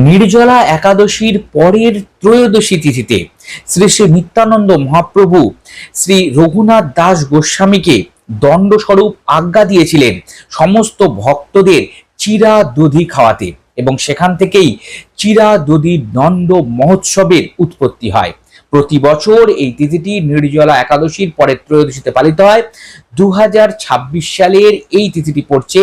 নির্জলা একাদশীর পরের ত্রয়োদশী তিথিতে শ্রী শ্রী নিত্যানন্দ মহাপ্রভু শ্রী রঘুনাথ দাস গোস্বামীকে দণ্ডস্বরূপ আজ্ঞা দিয়েছিলেন সমস্ত ভক্তদের চিরা দধি খাওয়াতে, এবং সেখান থেকেই চিরা দধি দণ্ড মহোৎসবের উৎপত্তি হয়। প্রতি বছর এই তিথিটি নির্জলা একাদশীর পরের ত্রয়োদশীতে পালিত হয়। 2026 সালের এই তিথিটি পড়ছে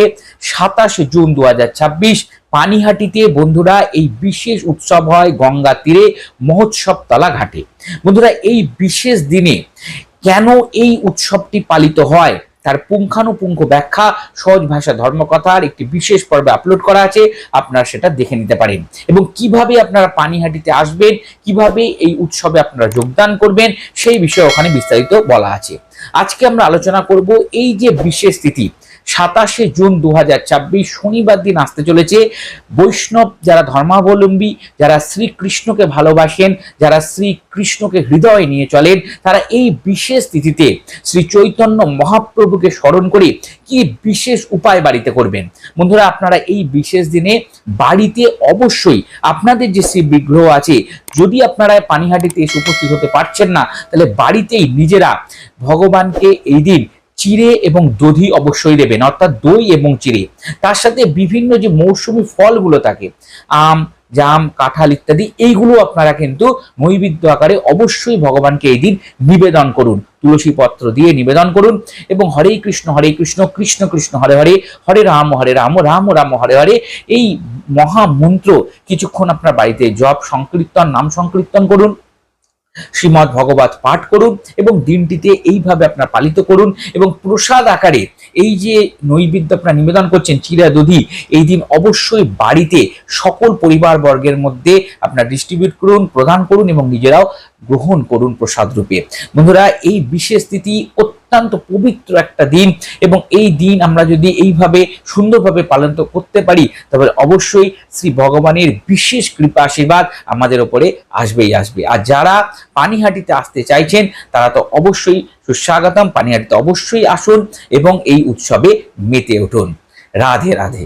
27 জুন 2026। পানিহাটিতে বন্ধুরা এই বিশেষ উৎসব হয় গঙ্গা তীরে মহোৎসব তলা ঘাটে। বন্ধুরা, এই বিশেষ দিনে কেন এই উৎসবটি পালিত হয় তার পুঙ্খানুপুঙ্খ ব্যাখ্যা সহজ ভাষা ধর্মকথার একটি বিশেষ পর্বে আপলোড করা আছে, আপনারা সেটা দেখে নিতে পারেন। এবং কিভাবে আপনারা পানিহাটিতে আসবেন, কিভাবে এই উৎসবে আপনারা যোগদান করবেন, সেই বিষয়ে ওখানে বিস্তারিত বলা আছে। আজকে আমরা আলোচনা করব এই যে বিশেষ তিথি 27 জুন 2026 শনিবার দিন আসতে চলেছে। বৈষ্ণব যারা ধর্মাবলম্বী, যারা শ্রীকৃষ্ণকে ভালোবাসেন, যারা শ্রীকৃষ্ণকে হৃদয়ে নিয়ে চলেন, তারা এই বিশেষ তিথিতে শ্রী চৈতন্য মহাপ্রভুকে স্মরণ করে কি বিশেষ উপায় বাড়িতে করবেন। বন্ধুরা, আপনারা এই বিশেষ দিনে বাড়িতে অবশ্যই আপনাদের যে শ্রী বিগ্রহ আছে, যদি আপনারা পানিহাটিতে এসে উপস্থিত হতে পারছেন না, তাহলে বাড়িতেই নিজেরা ভগবানকে এই দিন চিড়ে এবং দধি অবশ্যই দেবেন, অর্থাৎ দই এবং চিড়ে। তার সাথে বিভিন্ন যে মৌসুমী ফলগুলো থাকে, আম, জাম, কাঁঠাল ইত্যাদি, এইগুলো আপনারা কিন্তু নৈবেদ্য আকারে অবশ্যই ভগবানকে এই দিন নিবেদন করুন। তুলসী পত্র দিয়ে নিবেদন করুন এবং হরে কৃষ্ণ কৃষ্ণ কৃষ্ণ হরে হরে, হরে রাম রাম রাম হরে হরে, এই মহামন্ত্র কিছুক্ষণ আপনার বাড়িতে জপ সংকীর্তন, নাম সংকীর্তন করুন, শ্রীমদ্ ভগবত পাঠ করুন এবং দিনটিতে এইভাবে আপনারা পালিত করুন। এবং প্রসাদ আকারে এই যে নৈবেদ্য আপনারা নিবেদন করছেন চিরা দধি, এই দিন অবশ্যই বাড়িতে সকল পরিবার বর্গের মধ্যে আপনারা ডিস্ট্রিবিউট করুন, প্রদান করুন এবং নিজেরাও গ্রহণ করুন প্রসাদ রূপে। বন্ধুরা, এই বিশেষ তিথি অত্যন্ত পবিত্র একটা দিন, এবং এই দিন আমরা যদি এইভাবে সুন্দরভাবে পালন করতে পারি, তবে অবশ্যই শ্রী ভগবানের বিশেষ কৃপা আশীর্বাদ আমাদের উপরে আসবেই আসবে। আর যারা পানিহাটিতে আসতে চাইছেন তারা তো অবশ্যই সুস্বাগতম, পানিহাটিতে অবশ্যই আসুন এবং এই উৎসবে মেতে উঠুন। রাধে রাধে।